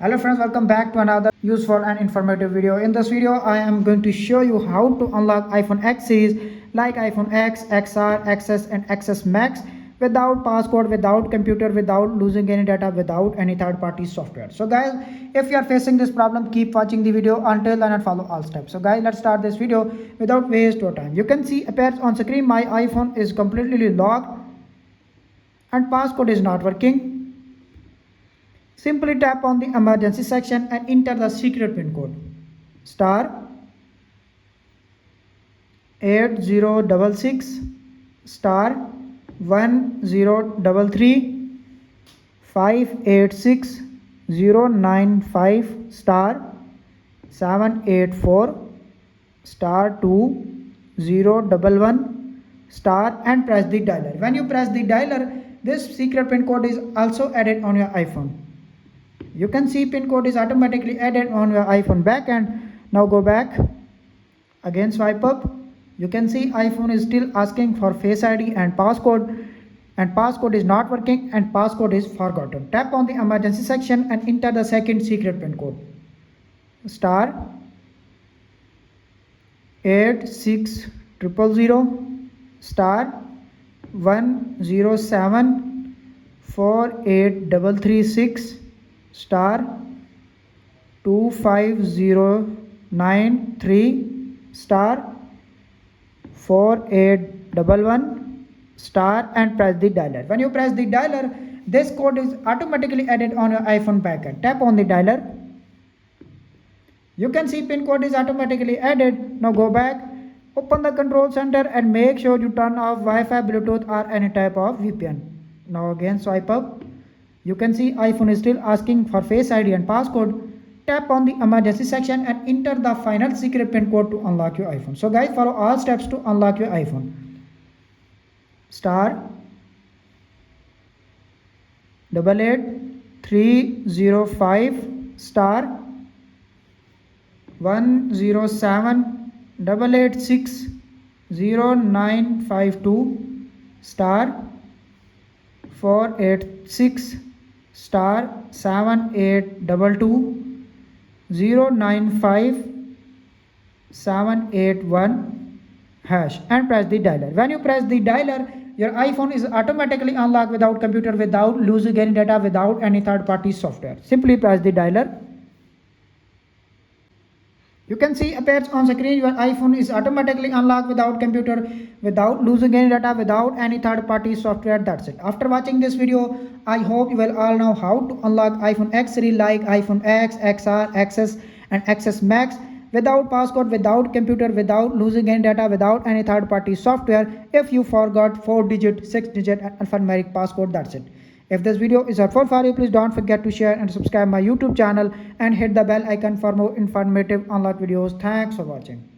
Hello friends, welcome back to another useful and informative video. In this video, I am going to show you how to unlock iPhone X series like iPhone X, XR, XS and XS Max without passcode, without computer, without losing any data, without any third-party software. So guys, if you are facing this problem, keep watching the video until then and follow all steps. So guys, let's start this video without waste your time. You can see appears on screen my iPhone is completely locked and passcode is not working. Simply tap on the emergency section and enter the secret pin code star 8066 star 1033 586 095 star 784 star 2011 star and press the dialer. When you press the dialer, this secret pin code is also added on your iPhone. You can see pin code is automatically added on your iPhone backend. Now go back, again swipe up. You can see iPhone is still asking for Face ID and passcode is not working and passcode is forgotten. Tap on the emergency section and enter the second secret pin code star 86000 star 107 4836 star 25093 star 4811 star and press the dialer. When you press the dialer, this code is automatically added on your iPhone backend. Tap on the dialer. You can see pin code is automatically added. Now go back, open the control center and make sure you turn off Wi-Fi, Bluetooth or any type of VPN. Now again swipe up. You can see iPhone is still asking for Face ID and passcode. Tap on the emergency section and enter the final secret pin code to unlock your iPhone. So guys, follow all steps to unlock your iPhone. Star 88305 star 107 886 0952 star 486 star 7822 095 781 hash and press the dialer. When you press the dialer, your iPhone is automatically unlocked without computer, without losing any data, without any third-party software. Simply press the dialer. You can see appears on screen your iPhone is automatically unlocked without computer, without losing any data, without any third-party software. That's it. After watching this video, I hope you will all know how to unlock iPhone X series like iPhone X, XR, XS and XS Max without passcode, without computer, without losing any data, without any third-party software. If you forgot 4-digit, 6-digit and alphanumeric passcode, that's it. If this video is helpful for you, please don't forget to share and subscribe my YouTube channel and hit the bell icon for more informative unlock videos. Thanks for watching.